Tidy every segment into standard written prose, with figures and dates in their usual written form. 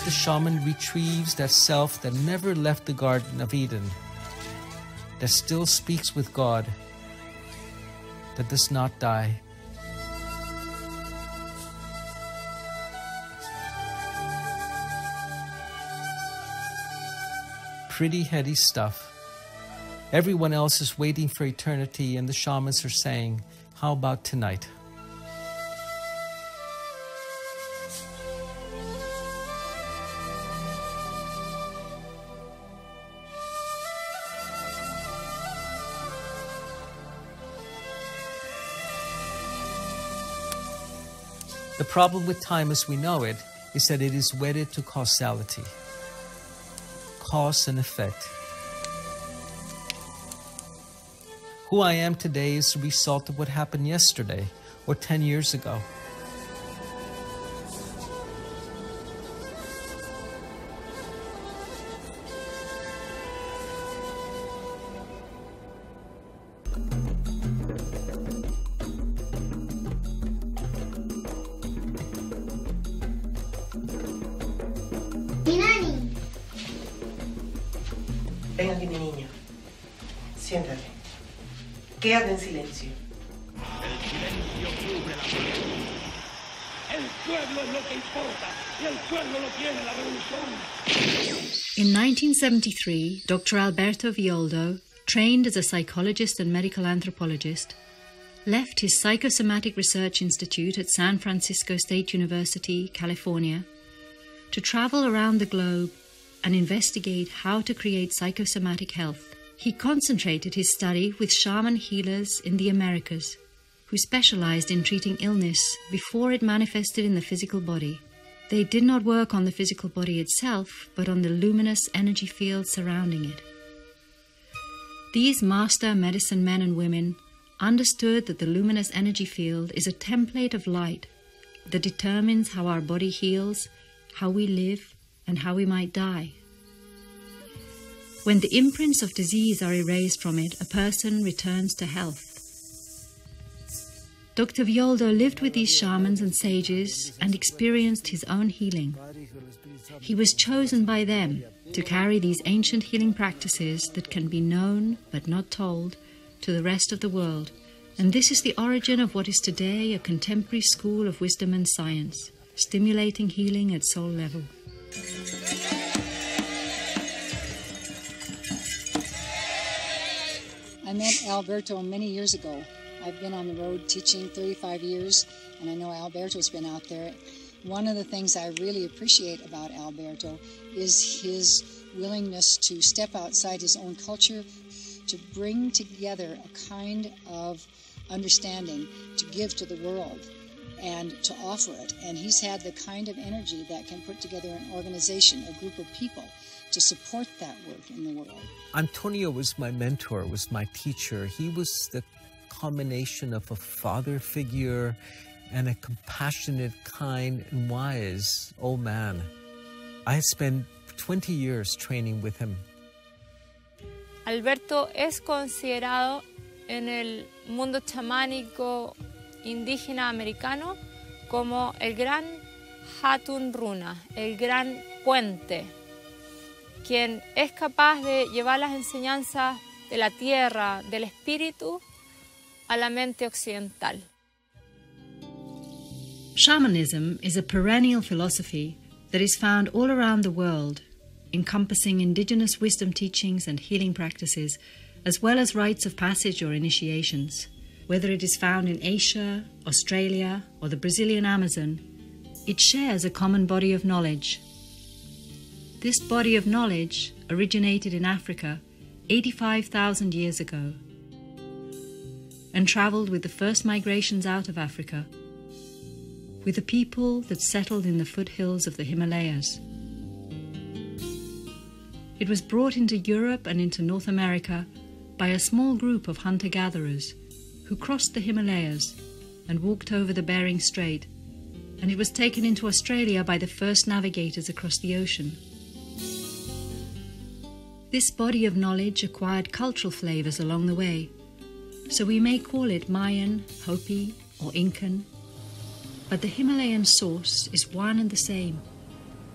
the shaman retrieves that self that never left the Garden of Eden, that still speaks with God, that does not die. Pretty heady stuff. Everyone else is waiting for eternity, and the shamans are saying, how about tonight? The problem with time as we know it is that it is wedded to causality. Cause and effect. Who I am today is the result of what happened yesterday or 10 years ago. Ven aquí, mi niño. Siéntate. Quédate en silencio. El silencio cubre la palabra. El pueblo es lo que importa y el pueblo lo tiene la revolución. In 1973, Dr. Alberto Villoldo, trained as a psychologist and medical anthropologist, left his psychosomatic research institute at San Francisco State University, California, to travel around the globe and investigate how to create psychosomatic health. He concentrated his study with shaman healers in the Americas, who specialized in treating illness before it manifested in the physical body. They did not work on the physical body itself, but on the luminous energy field surrounding it. These master medicine men and women understood that the luminous energy field is a template of light that determines how our body heals, how we live, and how we might die. When the imprints of disease are erased from it, a person returns to health. Dr. Villoldo lived with these shamans and sages and experienced his own healing. He was chosen by them to carry these ancient healing practices that can be known but not told to the rest of the world. And this is the origin of what is today a contemporary school of wisdom and science, stimulating healing at soul level. I met Alberto many years ago. I've been on the road teaching 35 years, and I know Alberto's been out there. One of the things I really appreciate about Alberto is his willingness to step outside his own culture, to bring together a kind of understanding to give to the world and to offer it. And he's had the kind of energy that can put together an organization, a group of people, to support that work in the world. Antonio was my mentor, was my teacher. He was the combination of a father figure and a compassionate, kind, and wise old man. I had spent 20 years training with him. Alberto es considerado en el mundo chamánico indígena americano como el gran Hatun Runa, el gran puente, quien es capaz de llevar las enseñanzas de la tierra, del espíritu, a la mente occidental. Shamanism is a perennial philosophy that is found all around the world, encompassing indigenous wisdom teachings and healing practices, as well as rites of passage or initiations. Whether it is found in Asia, Australia, or the Brazilian Amazon, it shares a common body of knowledge. This body of knowledge originated in Africa 85,000 years ago and traveled with the first migrations out of Africa, with the people that settled in the foothills of the Himalayas. It was brought into Europe and into North America by a small group of hunter-gatherers who crossed the Himalayas and walked over the Bering Strait, and it was taken into Australia by the first navigators across the ocean. This body of knowledge acquired cultural flavors along the way, so we may call it Mayan, Hopi, or Incan, but the Himalayan source is one and the same,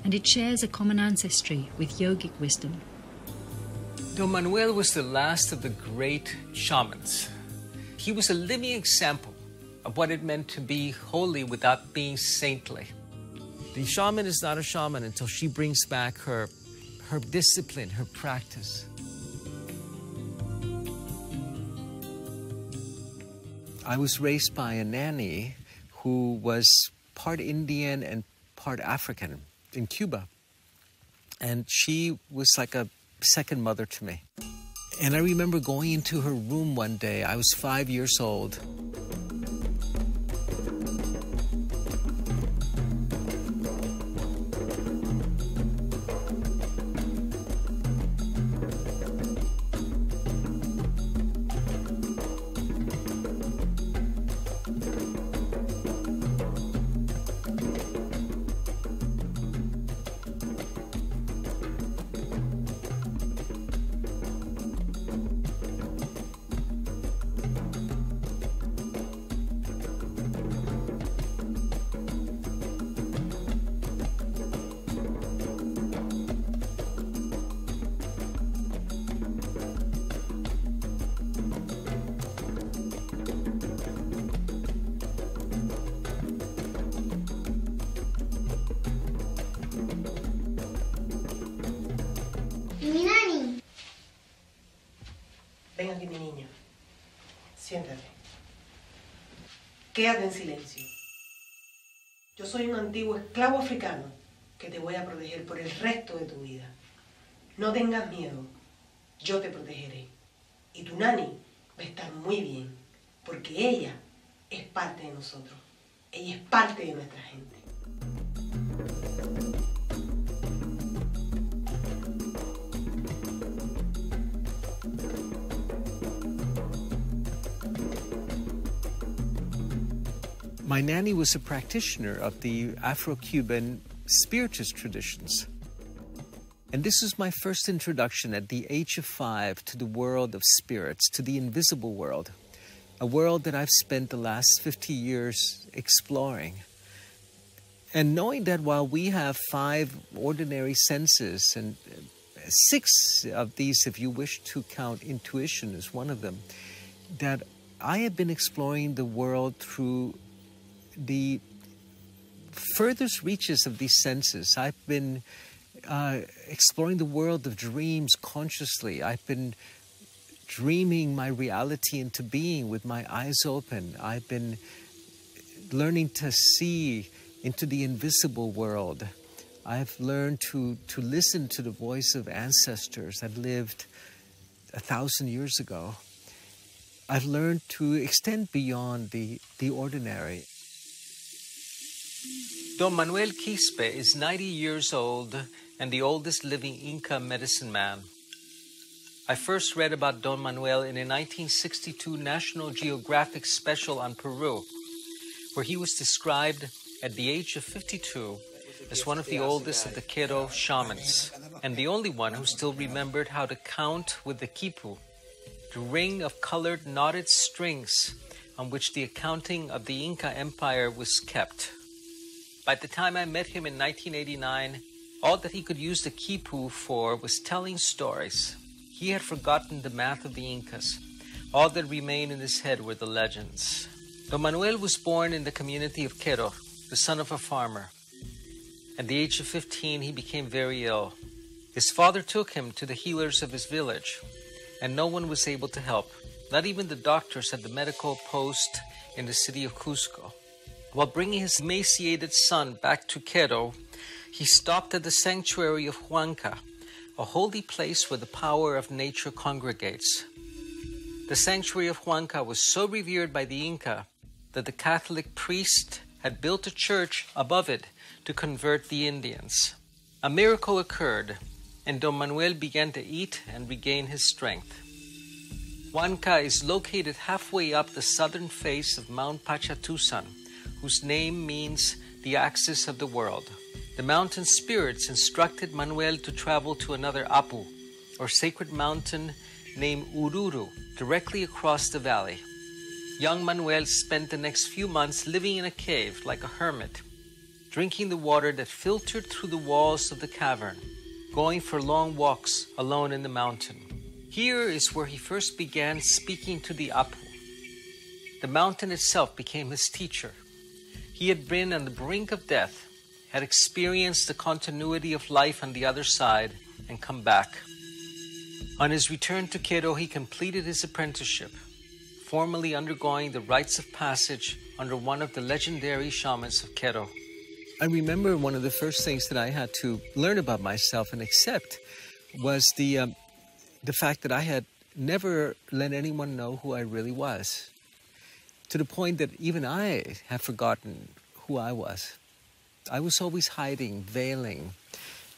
and it shares a common ancestry with yogic wisdom. Don Manuel was the last of the great shamans. He was a living example of what it meant to be holy without being saintly. The shaman is not a shaman until she brings back her discipline, her practice. I was raised by a nanny who was part Indian and part African in Cuba. And she was like a second mother to me. And I remember going into her room one day. I was 5 years old. Ven aquí, mi niña. Siéntate. Quédate en silencio. Yo soy un antiguo esclavo africano que te voy a proteger por el resto de tu vida. No tengas miedo. Yo te protegeré. Y tu nani va a estar muy bien, porque ella es parte de nosotros. Ella es parte de nuestra gente. My nanny was a practitioner of the Afro-Cuban spiritist traditions. And this was my first introduction at the age of 5 to the world of spirits, to the invisible world, a world that I've spent the last 50 years exploring. And knowing that while we have 5 ordinary senses, and 6 of these, if you wish to count intuition as one of them, that I have been exploring the world through the furthest reaches of these senses. I've been exploring the world of dreams consciously. I've been dreaming my reality into being with my eyes open. I've been learning to see into the invisible world. I've learned to listen to the voice of ancestors that lived 1,000 years ago. I've learned to extend beyond the ordinary. Don Manuel Quispe is 90 years old and the oldest living Inca medicine man. I first read about Don Manuel in a 1962 National Geographic special on Peru, where he was described at the age of 52 as one of the oldest of the Quero shamans, and the only one who still remembered how to count with the quipu, the ring of colored knotted strings on which the accounting of the Inca Empire was kept. By the time I met him in 1989, all that he could use the quipu for was telling stories. He had forgotten the math of the Incas. All that remained in his head were the legends. Don Manuel was born in the community of Quero, the son of a farmer. At the age of 15, he became very ill. His father took him to the healers of his village, and no one was able to help, not even the doctors at the medical post in the city of Cusco. While bringing his emaciated son back to Quero, he stopped at the sanctuary of Huanca, a holy place where the power of nature congregates. The sanctuary of Huanca was so revered by the Inca that the Catholic priest had built a church above it to convert the Indians. A miracle occurred, and Don Manuel began to eat and regain his strength. Huanca is located halfway up the southern face of Mount Pachatusan, whose name means the axis of the world. The mountain spirits instructed Manuel to travel to another Apu, or sacred mountain named Ururu, directly across the valley. Young Manuel spent the next few months living in a cave like a hermit, drinking the water that filtered through the walls of the cavern, going for long walks alone in the mountain. Here is where he first began speaking to the Apu. The mountain itself became his teacher. He had been on the brink of death, had experienced the continuity of life on the other side, and come back. On his return to Quero, he completed his apprenticeship, formally undergoing the rites of passage under one of the legendary shamans of Quero. I remember one of the first things that I had to learn about myself and accept was the fact that I had never let anyone know who I really was, to the point that even I had forgotten who I was. I was always hiding, veiling,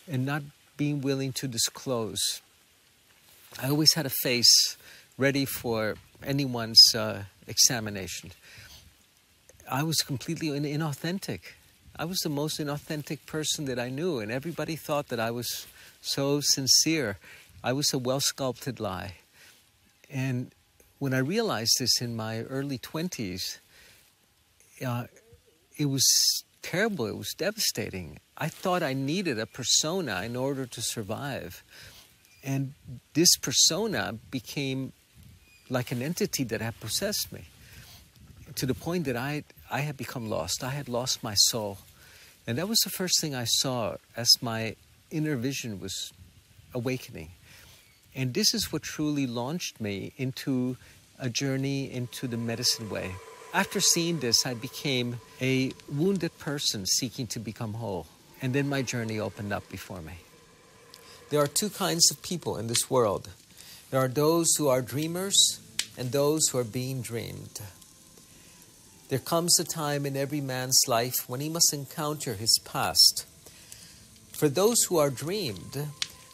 and not being willing to disclose. I always had a face ready for anyone's examination. I was completely inauthentic. I was the most inauthentic person that I knew, and everybody thought that I was so sincere. I was a well-sculpted lie. And when I realized this in my early 20s, it was terrible. It was devastating. I thought I needed a persona in order to survive. And this persona became like an entity that had possessed me, to the point that I had become lost. I had lost my soul. And that was the first thing I saw as my inner vision was awakening. And this is what truly launched me into a journey into the medicine way. After seeing this, I became a wounded person seeking to become whole. And then my journey opened up before me. There are two kinds of people in this world. There are those who are dreamers and those who are being dreamed. There comes a time in every man's life when he must encounter his past. For those who are dreamed,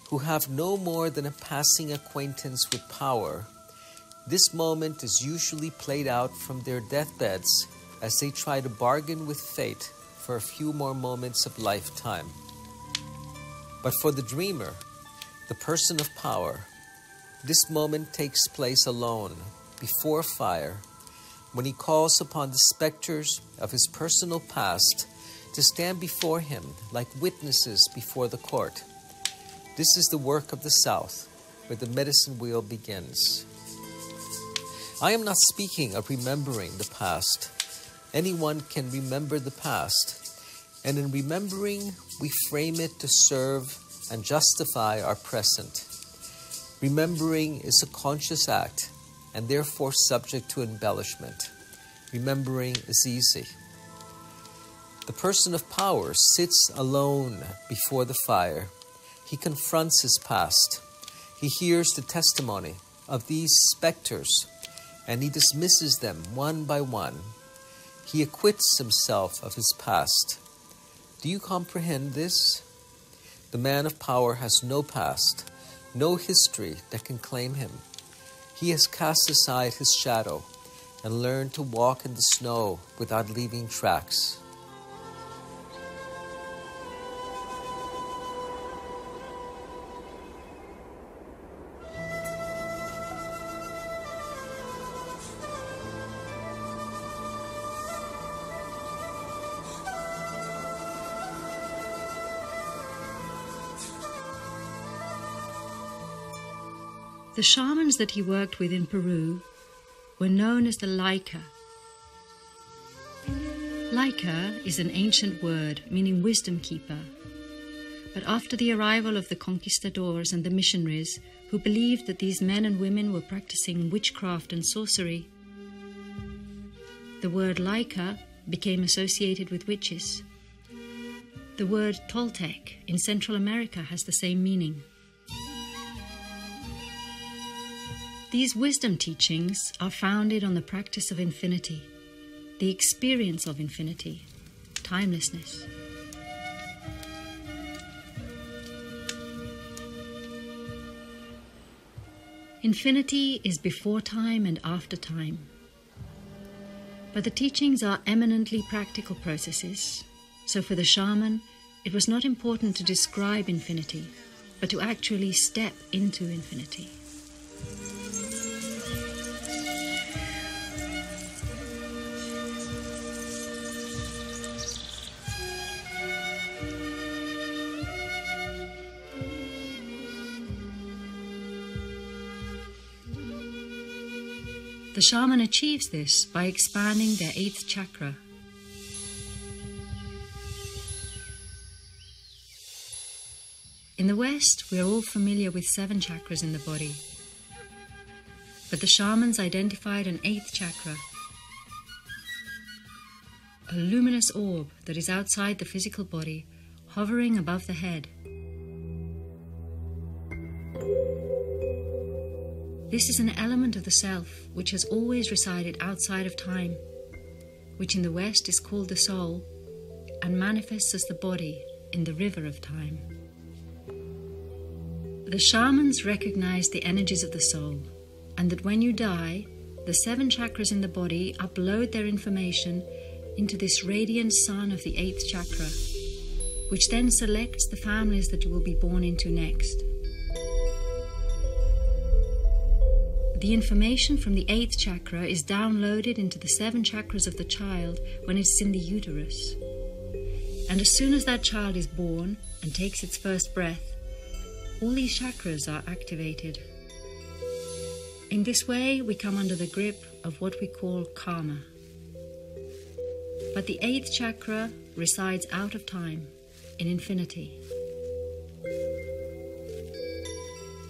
who have no more than a passing acquaintance with power, this moment is usually played out from their deathbeds as they try to bargain with fate for a few more moments of lifetime. But for the dreamer, the person of power, this moment takes place alone, before fire, when he calls upon the specters of his personal past to stand before him like witnesses before the court. This is the work of the South, where the medicine wheel begins. I am not speaking of remembering the past. Anyone can remember the past, and in remembering, we frame it to serve and justify our present. Remembering is a conscious act, and therefore subject to embellishment. Remembering is easy. The person of power sits alone before the fire. He confronts his past. He hears the testimony of these specters, and he dismisses them one by one. He acquits himself of his past. Do you comprehend this? The man of power has no past, no history that can claim him. He has cast aside his shadow and learned to walk in the snow without leaving tracks. The shamans that he worked with in Peru were known as the Laika. Laika is an ancient word meaning wisdom keeper. But after the arrival of the conquistadors and the missionaries, who believed that these men and women were practicing witchcraft and sorcery, the word Laika became associated with witches. The word Toltec in Central America has the same meaning. These wisdom teachings are founded on the practice of infinity, the experience of infinity, timelessness. Infinity is before time and after time. But the teachings are eminently practical processes, so for the shaman, it was not important to describe infinity, but to actually step into infinity. The shaman achieves this by expanding their 8th chakra. In the West, we are all familiar with 7 chakras in the body. But the shamans identified an 8th chakra, a luminous orb that is outside the physical body, hovering above the head. This is an element of the self which has always resided outside of time, which in the West is called the soul, and manifests as the body in the river of time. The shamans recognize the energies of the soul, and that when you die, the 7 chakras in the body upload their information into this radiant sun of the 8th chakra, which then selects the families that you will be born into next. The information from the 8th chakra is downloaded into the 7 chakras of the child when it's in the uterus. And as soon as that child is born and takes its first breath, all these chakras are activated. In this way, we come under the grip of what we call karma. But the 8th chakra resides out of time, in infinity.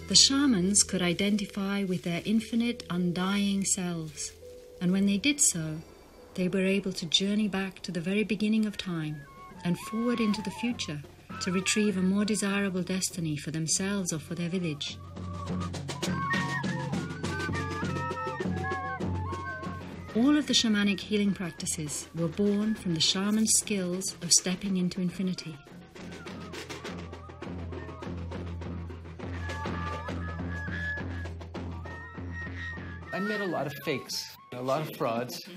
The shamans could identify with their infinite, undying selves, and when they did so, they were able to journey back to the very beginning of time and forward into the future to retrieve a more desirable destiny for themselves or for their village. All of the shamanic healing practices were born from the shaman's skills of stepping into infinity. I met a lot of fakes, a lot of frauds,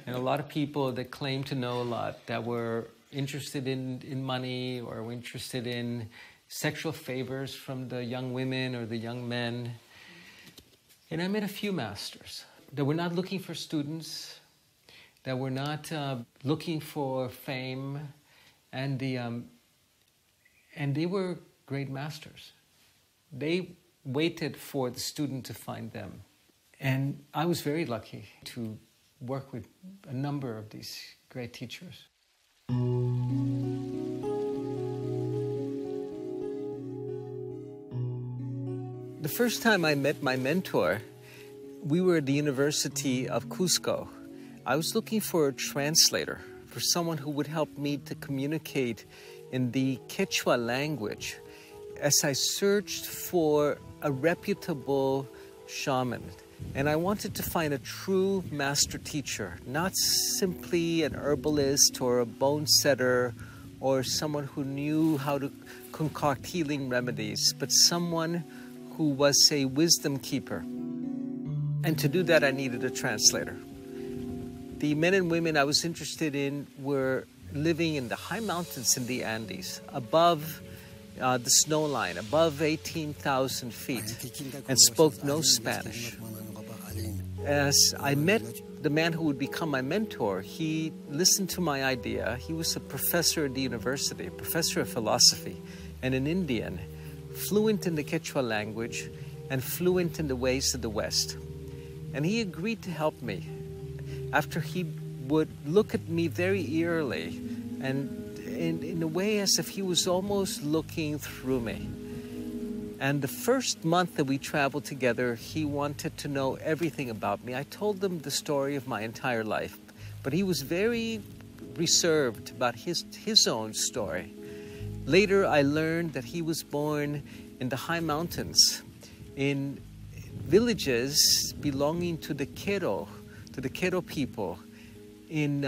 and a lot of people that claimed to know a lot, that were interested in money or were interested in sexual favors from the young women or the young men. And I met a few masters that were not looking for students, that were not looking for fame, and they were great masters. They waited for the student to find them. And I was very lucky to work with a number of these great teachers. The first time I met my mentor, we were at the University of Cusco. I was looking for a translator, for someone who would help me to communicate in the Quechua language as I searched for a reputable shaman. And I wanted to find a true master teacher, not simply an herbalist or a bone setter or someone who knew how to concoct healing remedies, but someone who was a wisdom keeper. And to do that, I needed a translator. The men and women I was interested in were living in the high mountains in the Andes, above the snow line, above 18,000 feet, and spoke no Spanish. As I met the man who would become my mentor, he listened to my idea. He was a professor at the university, a professor of philosophy, and an Indian, fluent in the Quechua language and fluent in the ways of the West. And he agreed to help me after he would look at me very eerily and in a way as if he was almost looking through me. And the first month that we traveled together, he wanted to know everything about me. I told him the story of my entire life, but he was very reserved about his own story. Later, I learned that he was born in the high mountains, in villages belonging to the Quero people, in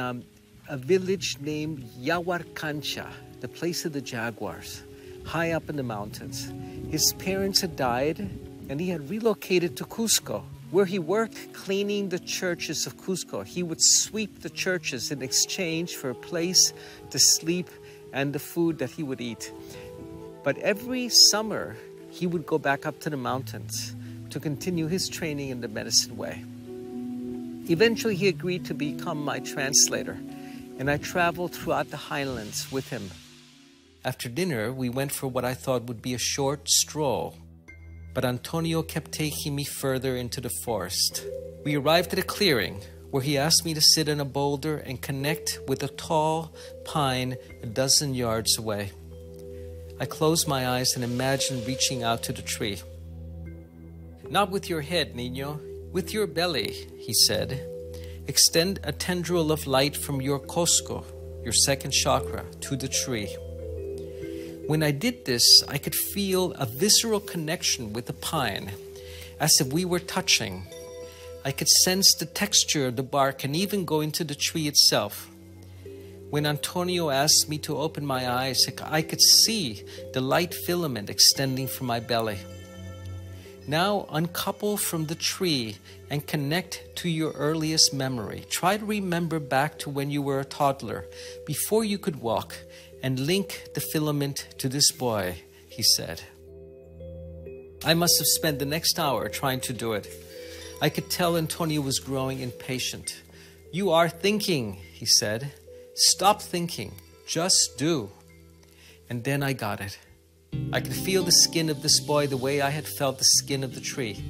a village named Yahuarcancha, the place of the jaguars, high up in the mountains. His parents had died, and he had relocated to Cusco, where he worked cleaning the churches of Cusco. He would sweep the churches in exchange for a place to sleep and the food that he would eat. But every summer, he would go back up to the mountains to continue his training in the medicine way. Eventually, he agreed to become my translator, and I traveled throughout the highlands with him. After dinner, we went for what I thought would be a short stroll. but Antonio kept taking me further into the forest. We arrived at a clearing where he asked me to sit on a boulder and connect with a tall pine a dozen yards away. I closed my eyes and imagined reaching out to the tree. "Not with your head, niño, with your belly," he said. "Extend a tendril of light from your cosco, your second chakra, to the tree." When I did this, I could feel a visceral connection with the pine, as if we were touching. I could sense the texture of the bark and even go into the tree itself. When Antonio asked me to open my eyes, I could see the light filament extending from my belly. Now uncouple from the tree and connect to your earliest memory. Try to remember back to when you were a toddler, before you could walk, and link the filament to this boy, he said. I must have spent the next hour trying to do it. I could tell Antonio was growing impatient. "You are thinking," he said. "Stop thinking. Just do." And then I got it. I could feel the skin of this boy the way I had felt the skin of the tree.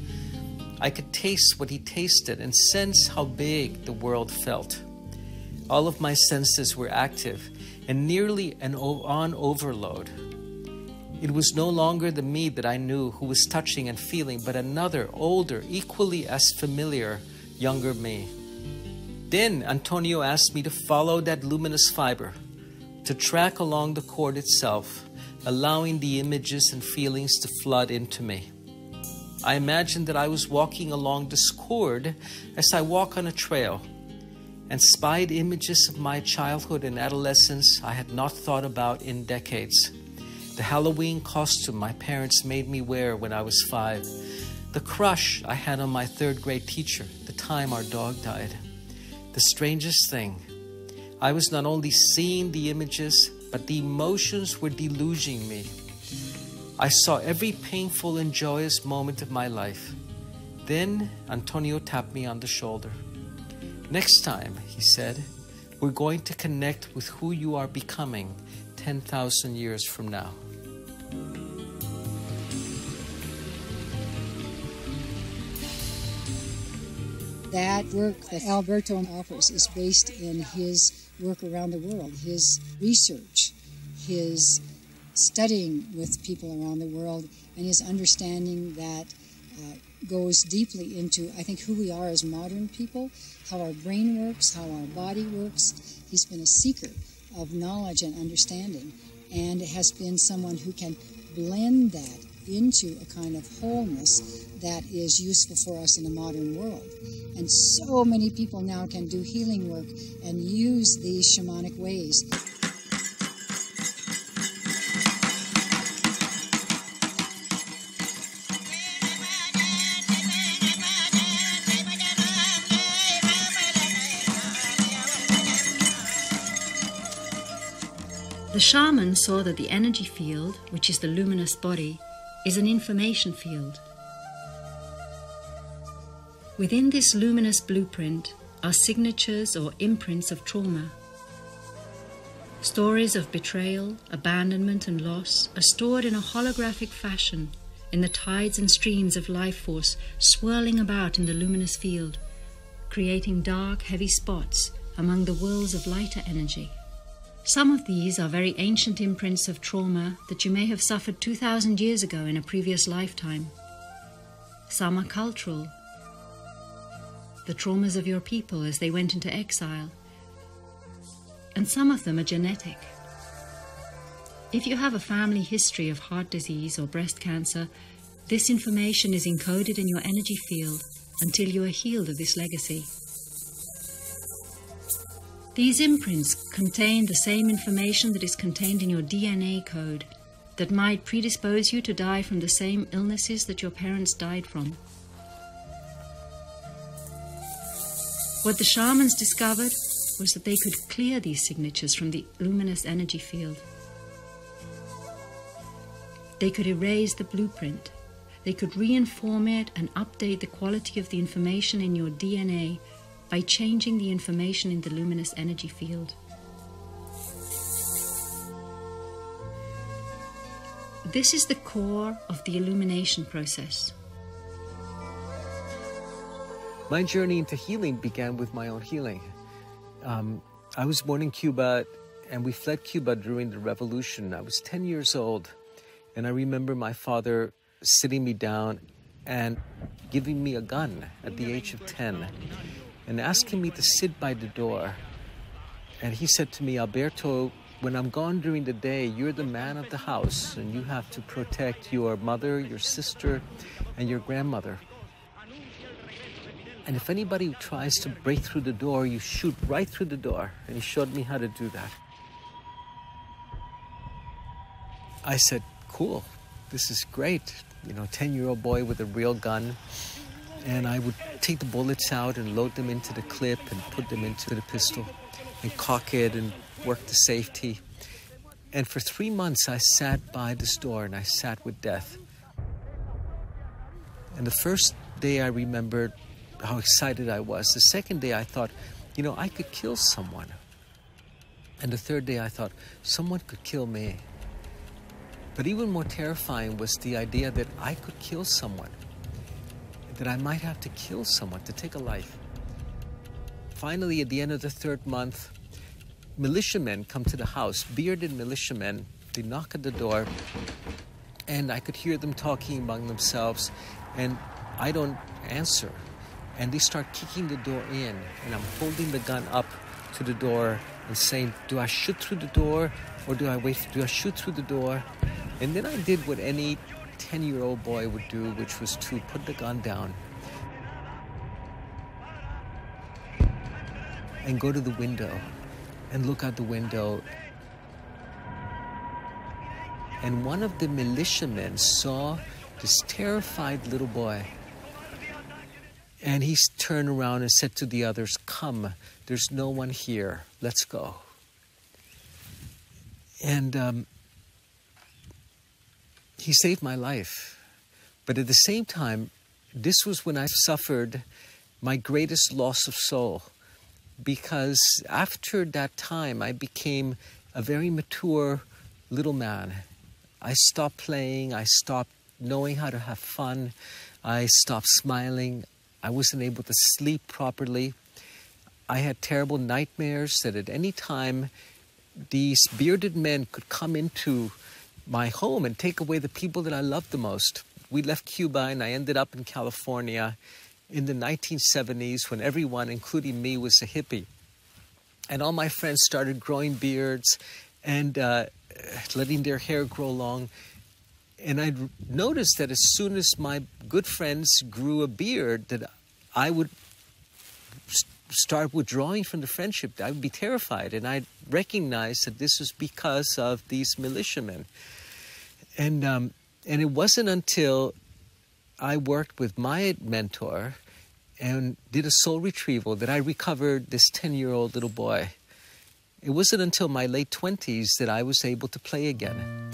I could taste what he tasted and sense how big the world felt. All of my senses were active and nearly on overload. It was no longer the me that I knew who was touching and feeling, but another, older, equally as familiar, younger me. Then Antonio asked me to follow that luminous fiber, to track along the cord itself, allowing the images and feelings to flood into me. I imagined that I was walking along this cord as I walk on a trail, and spied images of my childhood and adolescence I had not thought about in decades. The Halloween costume my parents made me wear when I was 5. The crush I had on my 3rd grade teacher the time our dog died. The strangest thing, I was not only seeing the images, but the emotions were deluging me. I saw every painful and joyous moment of my life. Then Antonio tapped me on the shoulder. "Next time," he said, "we're going to connect with who you are becoming 10,000 years from now." That work that Alberto offers is based in his work around the world, his research, his studying with people around the world, and his understanding that goes deeply into, I think, who we are as modern people, how our brain works, how our body works. He's been a seeker of knowledge and understanding, and has been someone who can blend that into a kind of wholeness that is useful for us in the modern world. And so many people now can do healing work and use these shamanic ways. The shaman saw that the energy field, which is the luminous body, is an information field. Within this luminous blueprint are signatures or imprints of trauma. Stories of betrayal, abandonment, and loss are stored in a holographic fashion in the tides and streams of life force swirling about in the luminous field, creating dark, heavy spots among the whirls of lighter energy. Some of these are very ancient imprints of trauma that you may have suffered 2,000 years ago in a previous lifetime. Some are cultural, the traumas of your people as they went into exile, and some of them are genetic. If you have a family history of heart disease or breast cancer, this information is encoded in your energy field until you are healed of this legacy. These imprints contain the same information that is contained in your DNA code that might predispose you to die from the same illnesses that your parents died from. What the shamans discovered was that they could clear these signatures from the luminous energy field. They could erase the blueprint. They could reinform it and update the quality of the information in your DNA by changing the information in the luminous energy field. This is the core of the illumination process. My journey into healing began with my own healing. I was born in Cuba, and we fled Cuba during the revolution. I was 10 years old, and I remember my father sitting me down and giving me a gun at the age of 10 and asking me to sit by the door. And he said to me, Alberto, when I'm gone during the day, you're the man of the house, and you have to protect your mother, your sister, and your grandmother. And if anybody tries to break through the door, you shoot right through the door. And he showed me how to do that. I said, cool, this is great. 10-year-old boy with a real gun. And I would take the bullets out and load them into the clip and put them into the pistol and cock it and work the safety. And for 3 months, I sat by this door and I sat with death. And the first day I remembered how excited I was. The second day I thought, I could kill someone. And the third day I thought, someone could kill me. But even more terrifying was the idea that I could kill someone, that I might have to kill someone to take a life. Finally, at the end of the third month, militiamen come to the house, bearded militiamen. They knock at the door, and I could hear them talking among themselves, and I don't answer. And they start kicking the door in, and I'm holding the gun up to the door and saying, do I shoot through the door or do I wait? Do I shoot through the door? And then I did what any 10-year-old boy would do, which was to put the gun down and go to the window and look out the window. And one of the militiamen saw this terrified little boy. And he turned around and said to the others, come, there's no one here. Let's go. And he saved my life. But at the same time, this was when I suffered my greatest loss of soul. Because after that time, I became a very mature little man. I stopped playing. I stopped knowing how to have fun. I stopped smiling. I wasn't able to sleep properly. I had terrible nightmares that at any time these bearded men could come into my home and take away the people that I loved the most. We left Cuba and I ended up in California in the 1970s when everyone, including me, was a hippie. And all my friends started growing beards and letting their hair grow long. And I noticed that as soon as my good friends grew a beard, that I would start withdrawing from the friendship. I would be terrified. And I recognized that this was because of these militiamen. And it wasn't until I worked with my mentor and did a soul retrieval that I recovered this 10-year-old little boy. It wasn't until my late 20s that I was able to play again,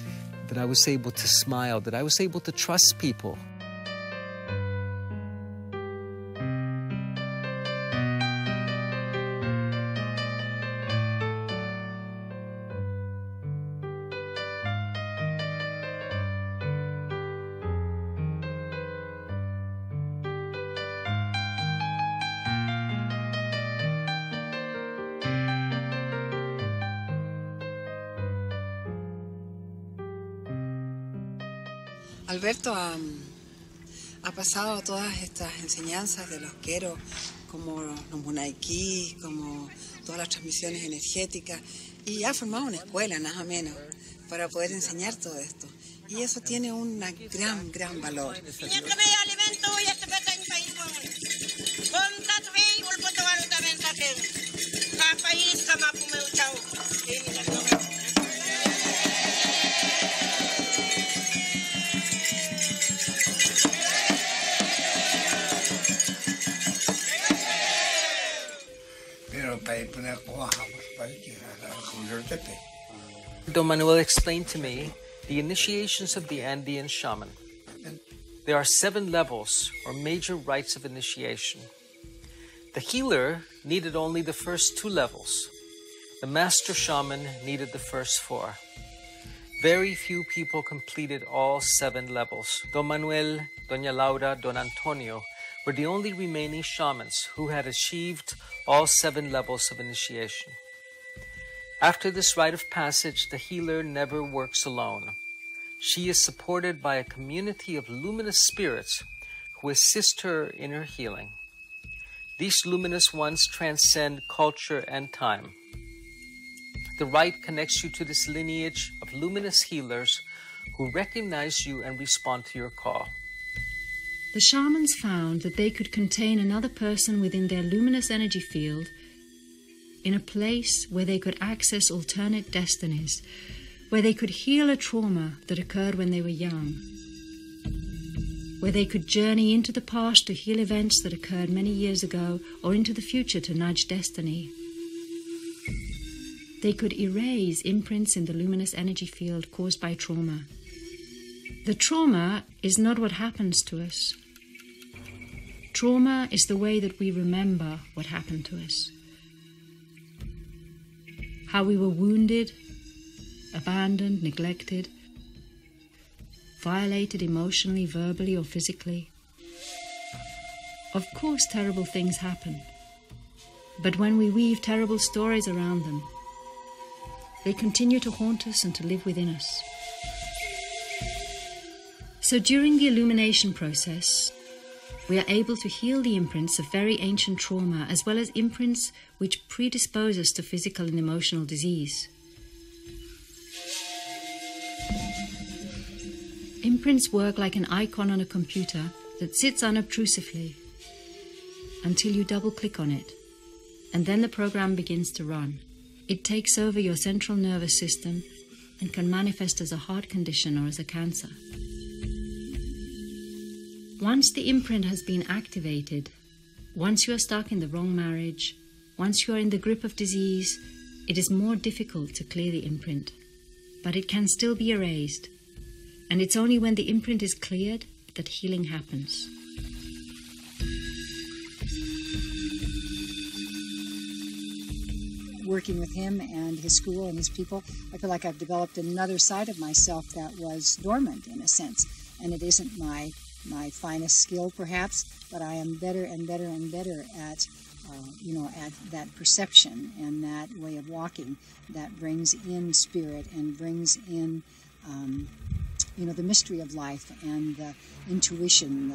that I was able to smile, that I was able to trust people. Alberto ha pasado todas estas enseñanzas de los queros, como los munaikí, como todas las transmisiones energéticas, y ha formado una escuela, nada menos, para poder enseñar todo esto. Y eso tiene un gran valor. Don Manuel explained to me the initiations of the Andean shaman. There are 7 levels or major rites of initiation. The healer needed only the first 2 levels. The master shaman needed the first 4. Very few people completed all 7 levels. Don Manuel, Doña Laura, Don Antonio were the only remaining shamans who had achieved all 7 levels of initiation. After this rite of passage, the healer never works alone. She is supported by a community of luminous spirits who assist her in her healing. These luminous ones transcend culture and time. The rite connects you to this lineage of luminous healers who recognize you and respond to your call. The shamans found that they could contain another person within their luminous energy field in a place where they could access alternate destinies, where they could heal a trauma that occurred when they were young, where they could journey into the past to heal events that occurred many years ago, or into the future to nudge destiny. They could erase imprints in the luminous energy field caused by trauma. The trauma is not what happens to us. Trauma is the way that we remember what happened to us. How we were wounded, abandoned, neglected, violated emotionally, verbally, or physically. Of course, terrible things happen. But when we weave terrible stories around them, they continue to haunt us and to live within us. So during the illumination process, we are able to heal the imprints of very ancient trauma, as well as imprints which predispose us to physical and emotional disease. Imprints work like an icon on a computer that sits unobtrusively until you double-click on it, and then the program begins to run. It takes over your central nervous system and can manifest as a heart condition or as a cancer. Once the imprint has been activated, once you are stuck in the wrong marriage, once you are in the grip of disease, it is more difficult to clear the imprint. But it can still be erased, and it's only when the imprint is cleared that healing happens. Working with him and his school and his people, I feel like I've developed another side of myself that was dormant in a sense. And it isn't my finest skill perhaps, but I am better and better and better at, at that perception and that way of walking that brings in spirit and brings in, the mystery of life and the intuition,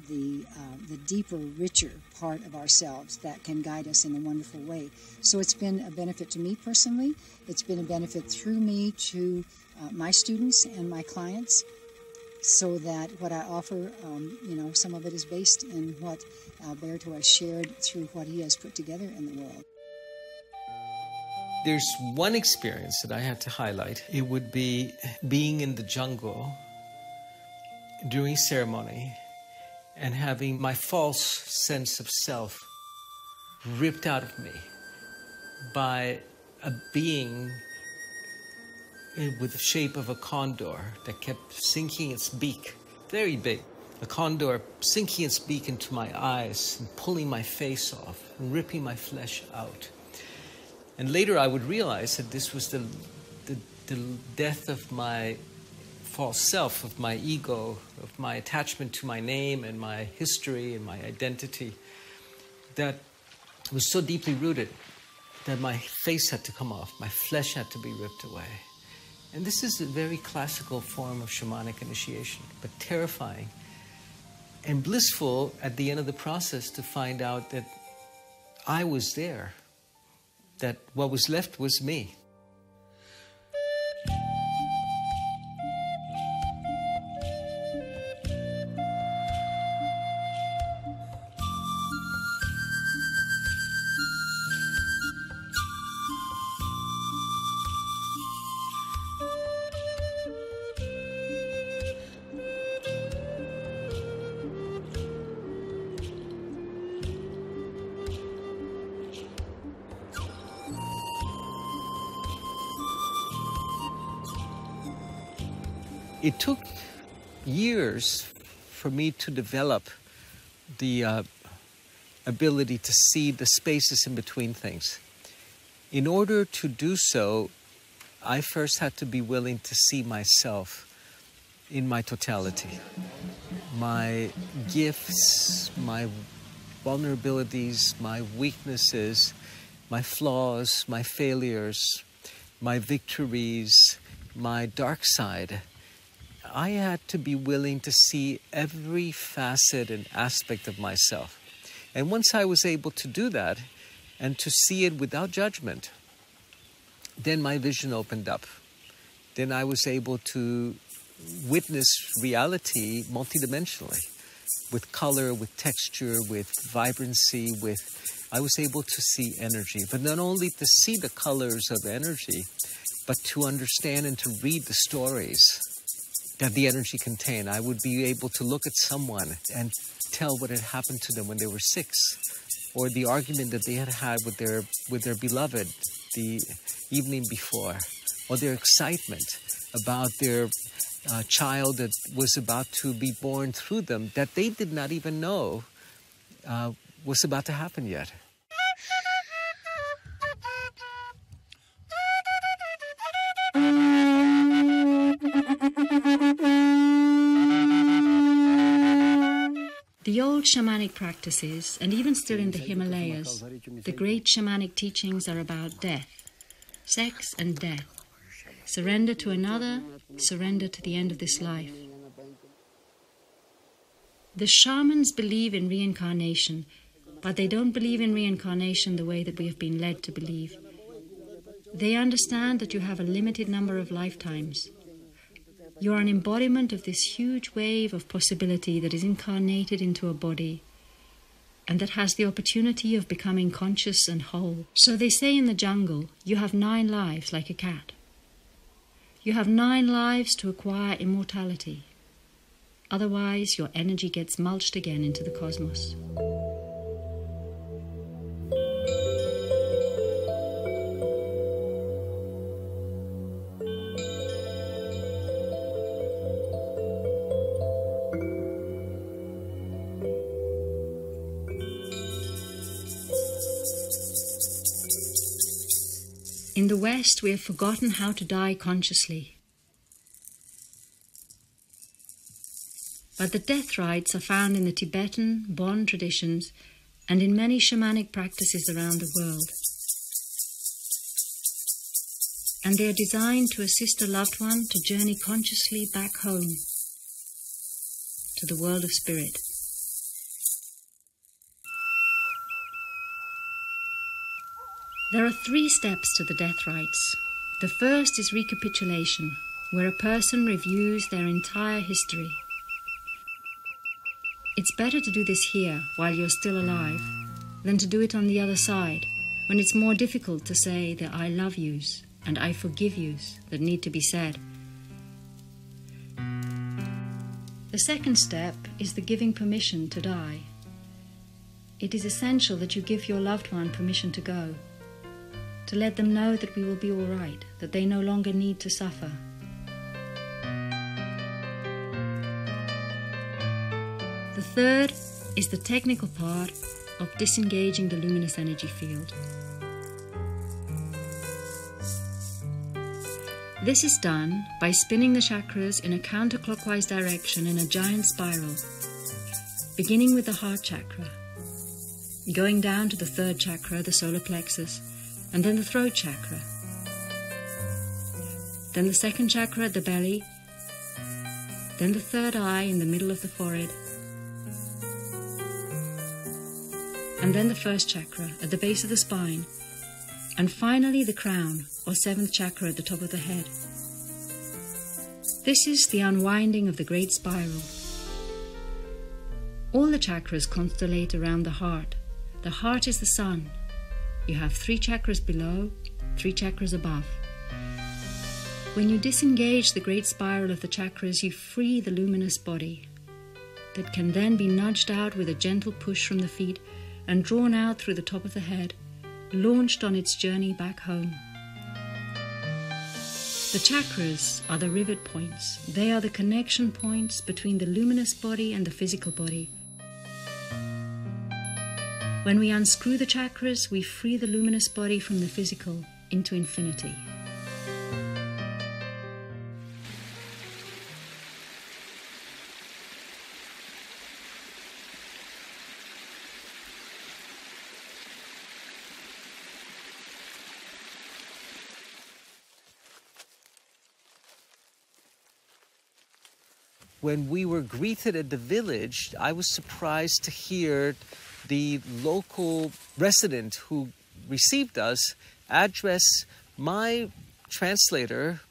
the deeper, richer part of ourselves that can guide us in a wonderful way. So it's been a benefit to me personally. It's been a benefit through me to my students and my clients, so that what I offer, some of it is based in what Alberto has shared through what he has put together in the world. There's one experience that I had to highlight. It would be being in the jungle during ceremony and having my false sense of self ripped out of me by a being with the shape of a condor that kept sinking its beak, very big. A condor sinking its beak into my eyes and pulling my face off and ripping my flesh out. And later I would realize that this was the death of my false self, of my ego, of my attachment to my name and my history and my identity that was so deeply rooted that my face had to come off, my flesh had to be ripped away. And this is a very classical form of shamanic initiation, but terrifying and blissful at the end of the process to find out that I was there, that what was left was me. It took years for me to develop the ability to see the spaces in between things. In order to do so, I first had to be willing to see myself in my totality. My gifts, my vulnerabilities, my weaknesses, my flaws, my failures, my victories, my dark side. I had to be willing to see every facet and aspect of myself. And once I was able to do that and to see it without judgment, then my vision opened up. Then I was able to witness reality multidimensionally, with color, with texture, with vibrancy, I was able to see energy. But not only to see the colors of energy, but to understand and to read the stories that the energy contained. I would be able to look at someone and tell what had happened to them when they were 6, or the argument that they had had with their beloved the evening before, or their excitement about their child that was about to be born through them that they did not even know was about to happen yet. The old shamanic practices, and even still in the Himalayas, the great shamanic teachings are about death, sex and death, surrender to another, surrender to the end of this life. The shamans believe in reincarnation, but they don't believe in reincarnation the way that we have been led to believe. They understand that you have a limited number of lifetimes. You are an embodiment of this huge wave of possibility that is incarnated into a body and that has the opportunity of becoming conscious and whole. So they say in the jungle, you have 9 lives like a cat. You have 9 lives to acquire immortality. Otherwise, your energy gets mulched again into the cosmos. In the West, we have forgotten how to die consciously. But the death rites are found in the Tibetan, Bon traditions and in many shamanic practices around the world. And they are designed to assist a loved one to journey consciously back home to the world of spirit. There are 3 steps to the death rites. The first is recapitulation, where a person reviews their entire history. It's better to do this here, while you're still alive, than to do it on the other side, when it's more difficult to say the I love yous and I forgive yous that need to be said. The second step is the giving permission to die. It is essential that you give your loved one permission to go, to let them know that we will be all right, that they no longer need to suffer. The third is the technical part of disengaging the luminous energy field. This is done by spinning the chakras in a counterclockwise direction in a giant spiral, beginning with the heart chakra, going down to the 3rd chakra, the solar plexus, and then the throat chakra, then the 2nd chakra at the belly, then the 3rd eye in the middle of the forehead, and then the 1st chakra at the base of the spine, and finally the crown, or 7th chakra at the top of the head. This is the unwinding of the great spiral. All the chakras constellate around the heart. The heart is the sun. You have 3 chakras below, 3 chakras above. When you disengage the great spiral of the chakras, you free the luminous body that can then be nudged out with a gentle push from the feet and drawn out through the top of the head, launched on its journey back home. The chakras are the rivet points. They are the connection points between the luminous body and the physical body. When we unscrew the chakras, we free the luminous body from the physical into infinity. when we were greeted at the village, I was surprised to hear the local resident who received us address my translator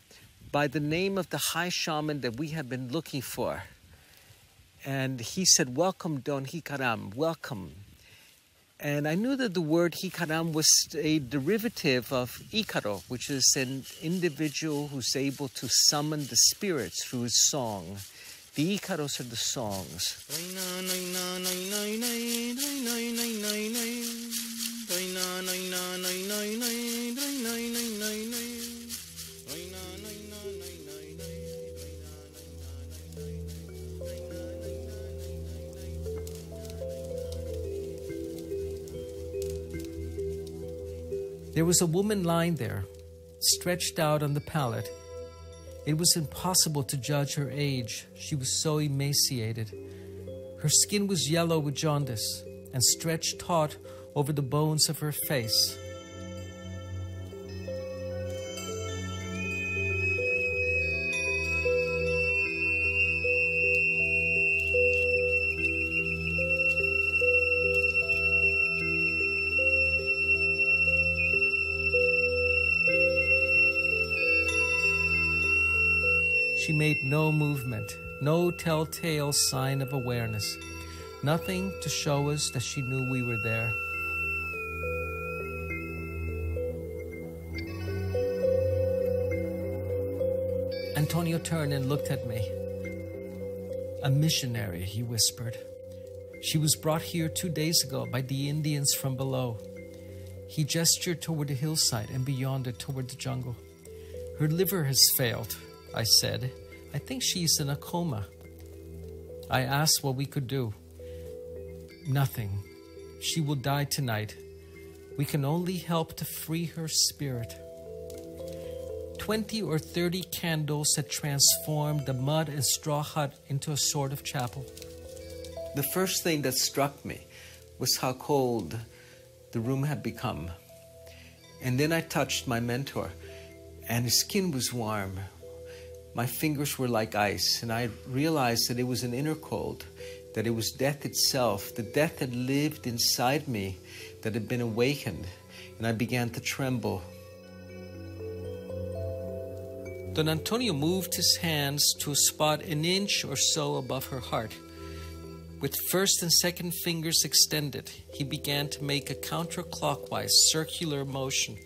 by the name of the high shaman that we had been looking for. And he said, "Welcome, Don Hikaram, welcome." And I knew that the word Hikaram was a derivative of Ikaro, which is an individual who's able to summon the spirits through his song. The Ikaros are the songs. There was a woman lying there, stretched out on the pallet. It was impossible to judge her age. She was so emaciated. Her skin was yellow with jaundice and stretched taut over the bones of her face. She made no movement, no telltale sign of awareness, nothing to show us that she knew we were there. Antonio turned and looked at me. "A missionary," he whispered. "She was brought here 2 days ago by the Indians from below." He gestured toward the hillside and beyond it toward the jungle. "Her liver has failed," I said. "I think she's in a coma." I asked what we could do. "Nothing. She will die tonight. We can only help to free her spirit." 20 or 30 candles had transformed the mud and straw hut into a sort of chapel. The first thing that struck me was how cold the room had become. And then I touched my mentor, and his skin was warm. My fingers were like ice, and I realized that it was an inner cold, that it was death itself, the death that lived inside me, that had been awakened, and I began to tremble. Don Antonio moved his hands to a spot an inch or so above her heart. With first and second fingers extended, he began to make a counterclockwise circular motion,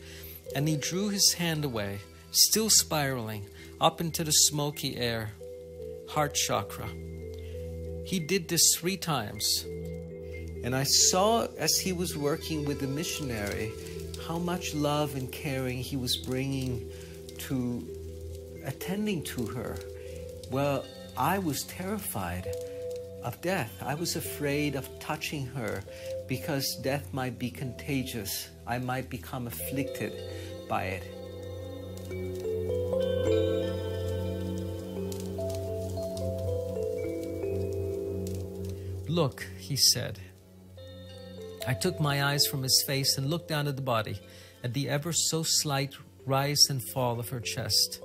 and he drew his hand away, still spiraling, up into the smoky air. Heart chakra. He did this 3 times. And I saw, as he was working with the missionary, how much love and caring he was bringing to attending to her. Well, I was terrified of death. I was afraid of touching her because death might be contagious. I might become afflicted by it. "Look," he said. I took my eyes from his face and looked down at the body, at the ever so slight rise and fall of her chest.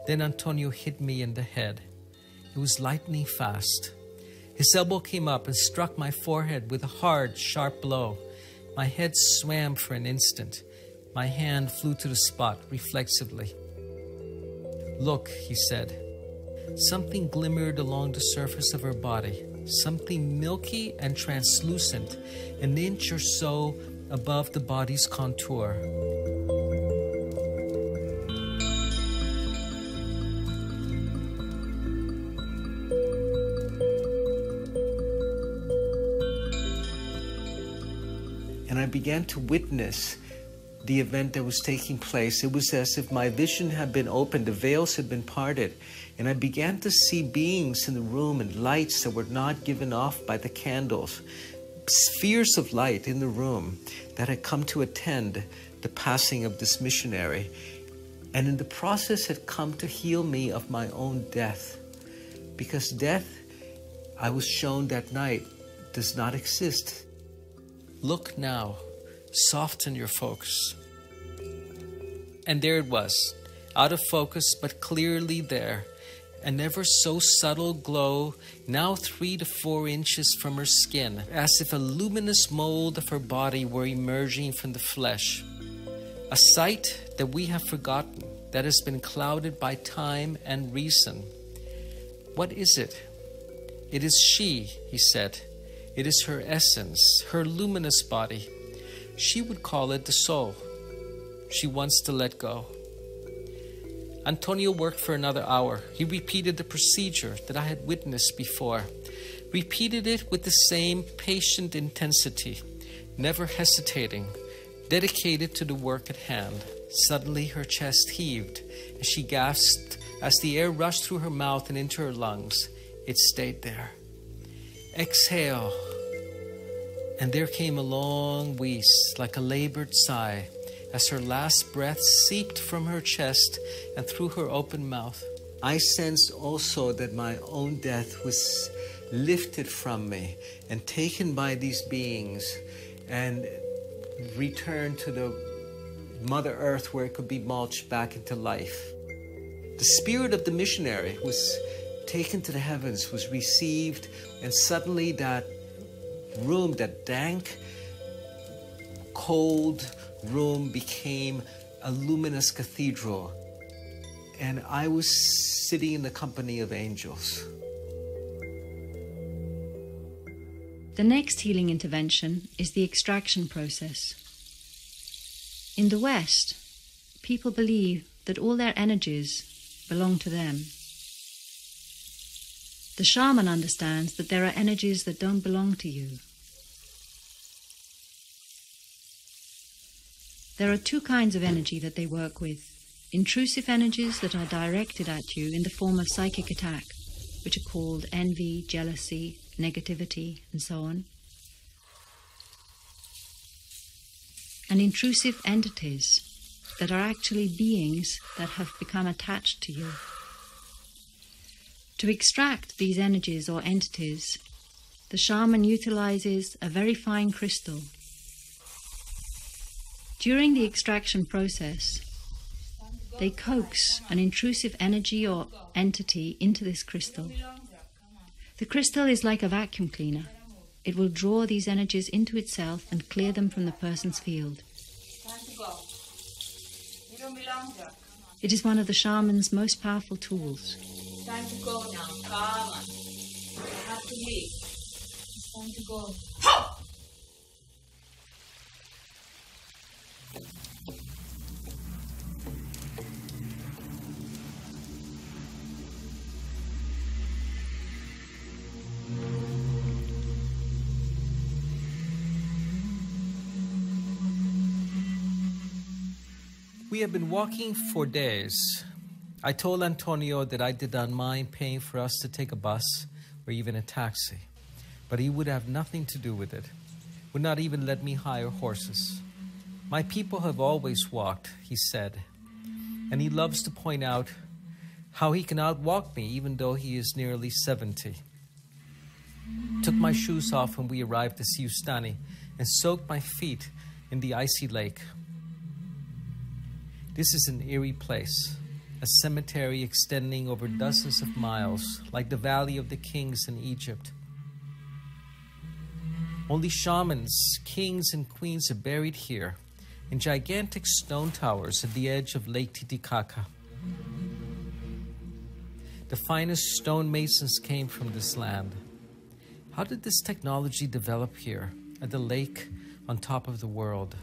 Then Antonio hit me in the head. It was lightning fast. His elbow came up and struck my forehead with a hard, sharp blow. My head swam for an instant. My hand flew to the spot reflexively. "Look," he said. Something glimmered along the surface of her body, something milky and translucent, an inch or so above the body's contour. And I began to witness the event that was taking place. It was as if my vision had been opened, the veils had been parted, and I began to see beings in the room and lights that were not given off by the candles, spheres of light in the room that had come to attend the passing of this missionary, and in the process had come to heal me of my own death. Because death, I was shown that night, does not exist. Look now, soften your focus. And there it was, out of focus but clearly there, an ever so subtle glow, now 3 to 4 inches from her skin, as if a luminous mold of her body were emerging from the flesh. A sight that we have forgotten, that has been clouded by time and reason. What is it? It is she, he said. It is her essence, her luminous body. She would call it the soul. She wants to let go. Antonio worked for another hour. He repeated the procedure that I had witnessed before, repeated it with the same patient intensity, never hesitating, dedicated to the work at hand. Suddenly her chest heaved, and she gasped as the air rushed through her mouth and into her lungs. It stayed there. Exhale. And there came a long wheeze, like a labored sigh, as her last breath seeped from her chest and through her open mouth. I sensed also that my own death was lifted from me and taken by these beings and returned to the Mother Earth where it could be mulched back into life. The spirit of the missionary was taken to the heavens, was received, and suddenly that room, that dank, cold room became a luminous cathedral, and I was sitting in the company of angels. The next healing intervention is the extraction process. In the West, people believe that all their energies belong to them. The shaman understands that there are energies that don't belong to you. There are 2 kinds of energy that they work with. Intrusive energies that are directed at you in the form of psychic attack, which are called envy, jealousy, negativity, and so on. And intrusive entities that are actually beings that have become attached to you. To extract these energies or entities, the shaman utilizes a very fine crystal. During the extraction process, they coax an intrusive energy or entity into this crystal. The crystal is like a vacuum cleaner. It will draw these energies into itself and clear them from the person's field. It is one of the shaman's most powerful tools. Time to go now. Come on. I have to leave. It's time to go. We have been walking for days. I told Antonio that I did not mind paying for us to take a bus or even a taxi, but he would have nothing to do with it, would not even let me hire horses. My people have always walked, he said, and he loves to point out how he can outwalk me even though he is nearly 70. Took my shoes off when we arrived at Siustani and soaked my feet in the icy lake. This is an eerie place, a cemetery extending over dozens of miles, like the Valley of the Kings in Egypt. Only shamans, kings, and queens are buried here, in gigantic stone towers at the edge of Lake Titicaca. The finest stonemasons came from this land. How did this technology develop here, at the lake on top of the world?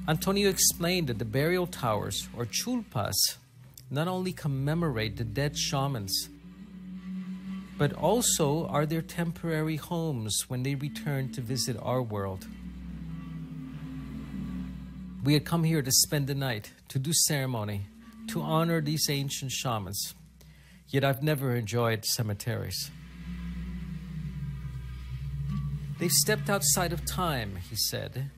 Antonio explained that the burial towers, or chulpas, not only commemorate the dead shamans, but also are their temporary homes when they return to visit our world. We had come here to spend the night, to do ceremony, to honor these ancient shamans. Yet I've never enjoyed cemeteries. They've stepped outside of time, he said.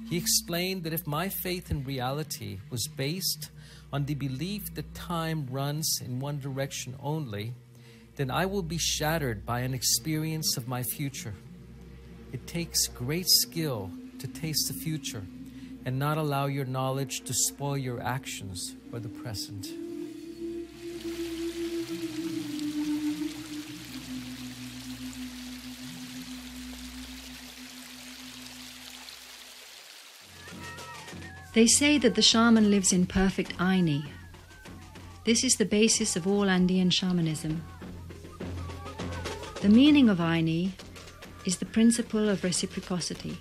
He explained that if my faith in reality was based on the belief that time runs in one direction only, then I will be shattered by an experience of my future. It takes great skill to taste the future, and not allow your knowledge to spoil your actions or the present. They say that the shaman lives in perfect Aini. This is the basis of all Andean shamanism. The meaning of Aini is the principle of reciprocity.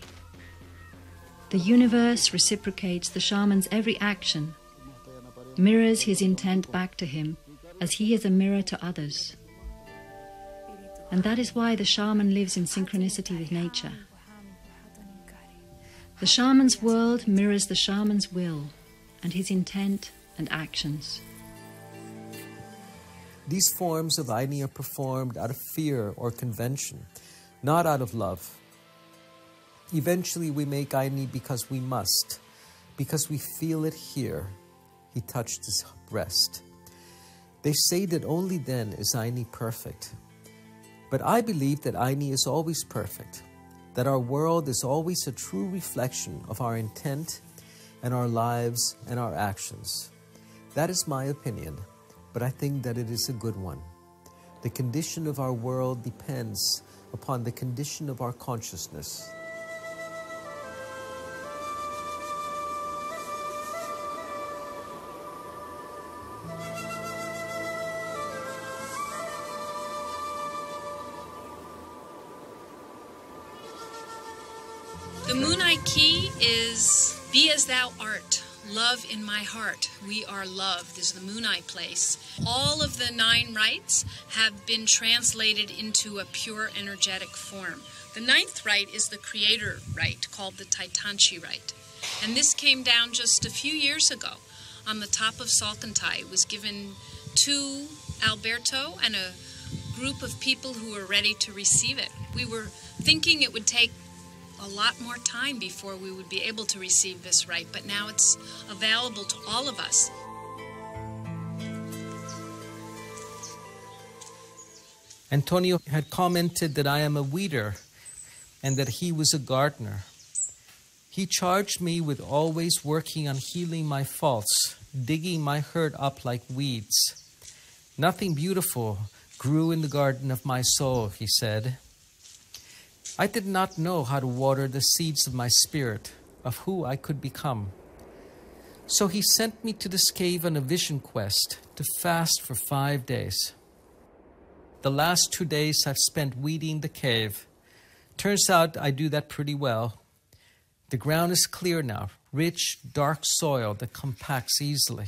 The universe reciprocates the shaman's every action, mirrors his intent back to him as he is a mirror to others. And that is why the shaman lives in synchronicity with nature. The shaman's world mirrors the shaman's will and his intent and actions. These forms of Aini are performed out of fear or convention, not out of love. Eventually we make Aini because we must, because we feel it here. He touched his breast. They say that only then is Aini perfect. But I believe that Aini is always perfect, that our world is always a true reflection of our intent and our lives and our actions. That is my opinion, but I think that it is a good one. The condition of our world depends upon the condition of our consciousness. The Moonai key is be as thou art, love in my heart. We are love. This is the Moonai place. All of the 9 rites have been translated into a pure energetic form. The 9th rite is the creator rite called the Taitanchi rite. And this came down just a few years ago on the top of Salcantay. It was given to Alberto and a group of people who were ready to receive it. We were thinking it would take a lot more time before we would be able to receive this rite, but now it's available to all of us. Antonio had commented that I am a weeder and that he was a gardener. He charged me with always working on healing my faults, digging my hurt up like weeds. Nothing beautiful grew in the garden of my soul, he said. I did not know how to water the seeds of my spirit, of who I could become. So he sent me to this cave on a vision quest to fast for 5 days. The last 2 days I've spent weeding the cave. Turns out I do that pretty well. The ground is clear now, rich, dark soil that compacts easily.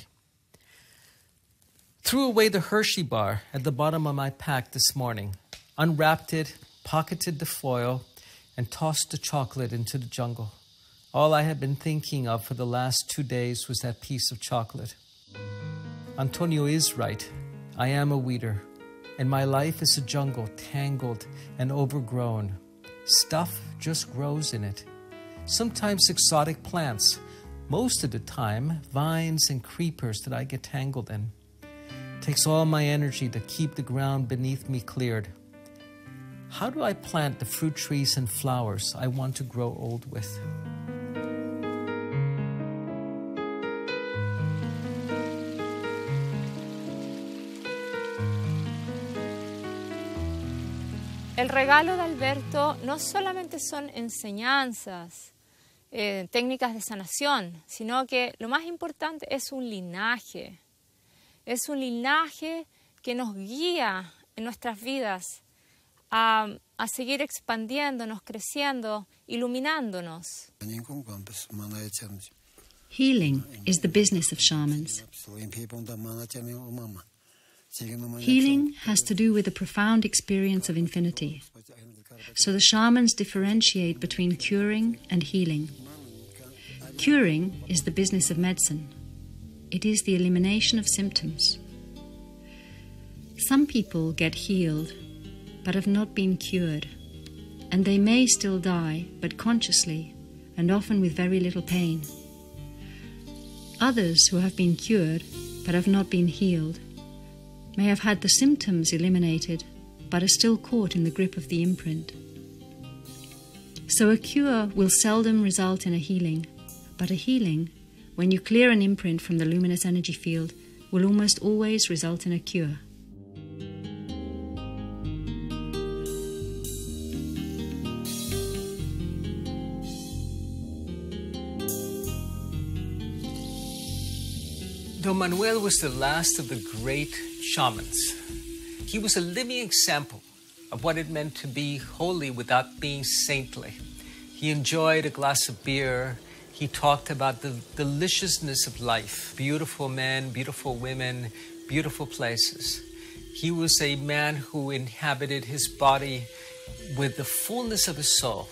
Threw away the Hershey bar at the bottom of my pack this morning, unwrapped it, pocketed the foil, and tossed the chocolate into the jungle. All I had been thinking of for the last 2 days was that piece of chocolate. Antonio is right. I am a weeder, and my life is a jungle, tangled and overgrown. Stuff just grows in it. Sometimes exotic plants, most of the time vines and creepers that I get tangled in. It takes all my energy to keep the ground beneath me cleared. How do I plant the fruit trees and flowers I want to grow old with? El regalo de Alberto no solamente son enseñanzas, técnicas de sanación, sino que lo más importante es un linaje. Es un linaje que nos guía en nuestras vidas a seguir expandiéndonos, creciendo, iluminándonos. Healing is the business of shamans. Healing has to do with a profound experience of infinity. So the shamans differentiate between curing and healing. Curing is the business of medicine. It is the elimination of symptoms. Some people get healed but have not been cured, and they may still die, but consciously, and often with very little pain. Others who have been cured but have not been healed may have had the symptoms eliminated, but are still caught in the grip of the imprint. So a cure will seldom result in a healing, But a healing, when you clear an imprint from the luminous energy field, will almost always result in a cure. Don Manuel was the last of the great shamans. He was a living example of what it meant to be holy without being saintly. He enjoyed a glass of beer. He talked about the deliciousness of life, beautiful men, beautiful women, beautiful places. He was a man who inhabited his body with the fullness of his soul.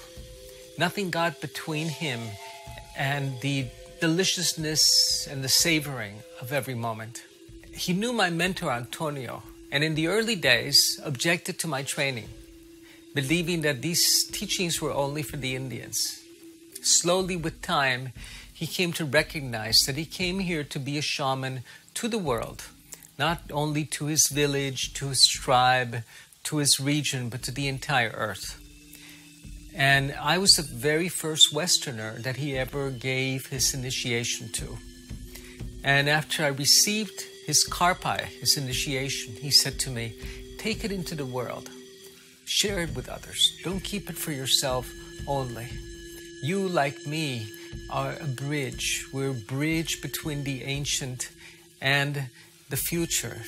Nothing got between him and the deliciousness and the savoring of every moment. He knew my mentor, Antonio, and in the early days objected to my training, believing that these teachings were only for the Indians. Slowly, with time, he came to recognize that he came here to be a shaman to the world, not only to his village, to his tribe, to his region, but to the entire earth. And I was the very first Westerner that he ever gave his initiation to. And after I received his karpai, his initiation, he said to me, take it into the world. Share it with others. Don't keep it for yourself only. You, like me, are a bridge. We're a bridge between the ancient and the future.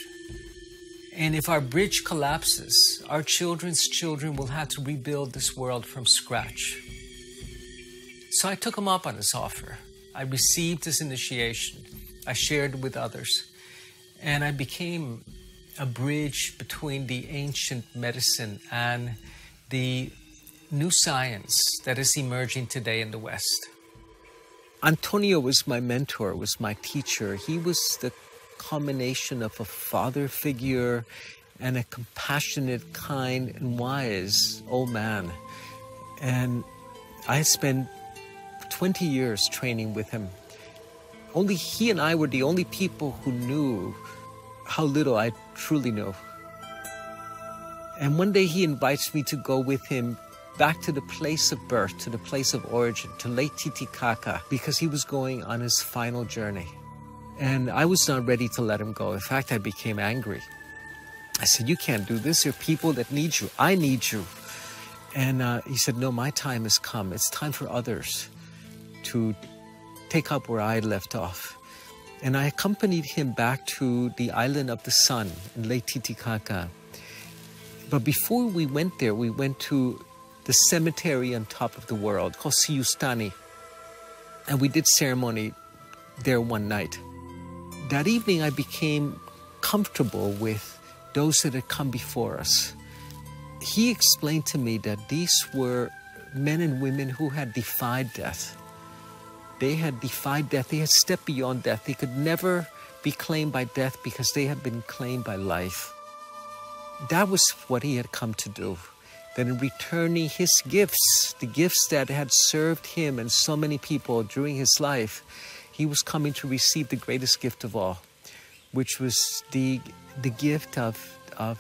And if our bridge collapses, our children's children will have to rebuild this world from scratch. So I took him up on his offer. I received his initiation. I shared it with others. And I became a bridge between the ancient medicine and the new science that is emerging today in the West. Antonio was my mentor, was my teacher. He was the combination of a father figure and a compassionate, kind, and wise old man. And I had spent 20 years training with him. Only he and I were the only people who knew how little I truly knew. And one day he invites me to go with him back to the place of birth, to the place of origin, to Lake Titicaca, because he was going on his final journey. And I was not ready to let him go. In fact, I became angry. I said, you can't do this. There are people that need you. I need you. And he said, no, my time has come. It's time for others to take up where I left off. And I accompanied him back to the island of the sun in Lake Titicaca. But before we went there, we went to the cemetery on top of the world called Siustani. And we did ceremony there one night. That evening, I became comfortable with those that had come before us. He explained to me that these were men and women who had defied death. They had defied death. They had stepped beyond death. They could never be claimed by death because they had been claimed by life. That was what he had come to do. That in returning his gifts, the gifts that had served him and so many people during his life, he was coming to receive the greatest gift of all, which was the gift of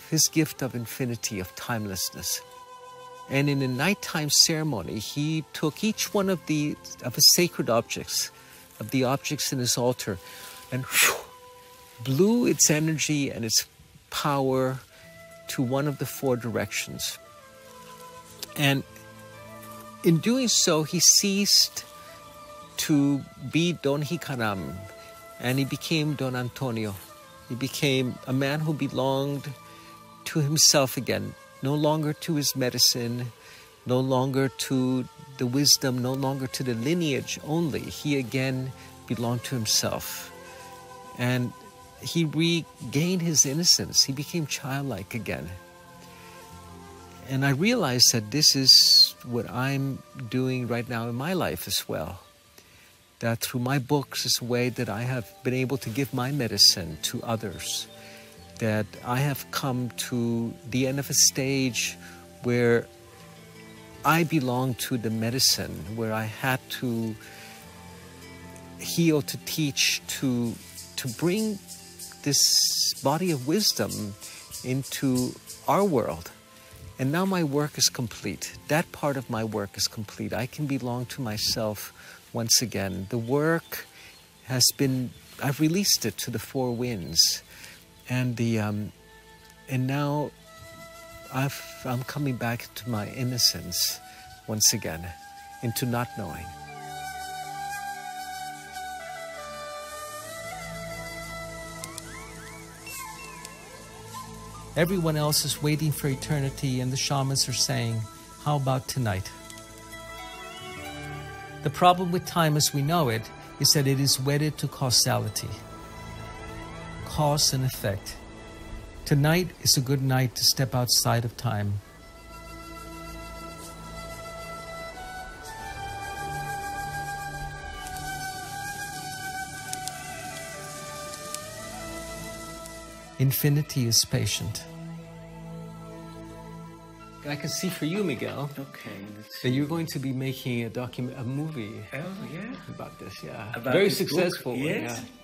his gift of infinity, of timelessness. And in a nighttime ceremony, he took each one of his sacred objects, of the objects in his altar, and blew its energy and its power to one of the four directions. And in doing so, he ceased to be Don Hicaram, and he became Don Antonio. He became a man who belonged to himself again, no longer to his medicine, no longer to the wisdom, no longer to the lineage only. He again belonged to himself. And he regained his innocence. He became childlike again. And I realized that this is what I'm doing right now in my life as well. That through my books is a way that I have been able to give my medicine to others. That I have come to the end of a stage where I belong to the medicine, where I had to heal, to teach, to bring this body of wisdom into our world. And now my work is complete. That part of my work is complete. I can belong to myself once again. The work has been, I've released it to the four winds, and now I'm coming back to my innocence once again, into not knowing. Everyone else is waiting for eternity, and the shamans are saying, how about tonight? The problem with time as we know it is that it is wedded to causality. Cause and effect. Tonight is a good night to step outside of time. Infinity is patient. I can see for you, Miguel, that you're going to be making a movie Oh, yeah. about this, yeah. About Very this successful book? one, Yes. yeah.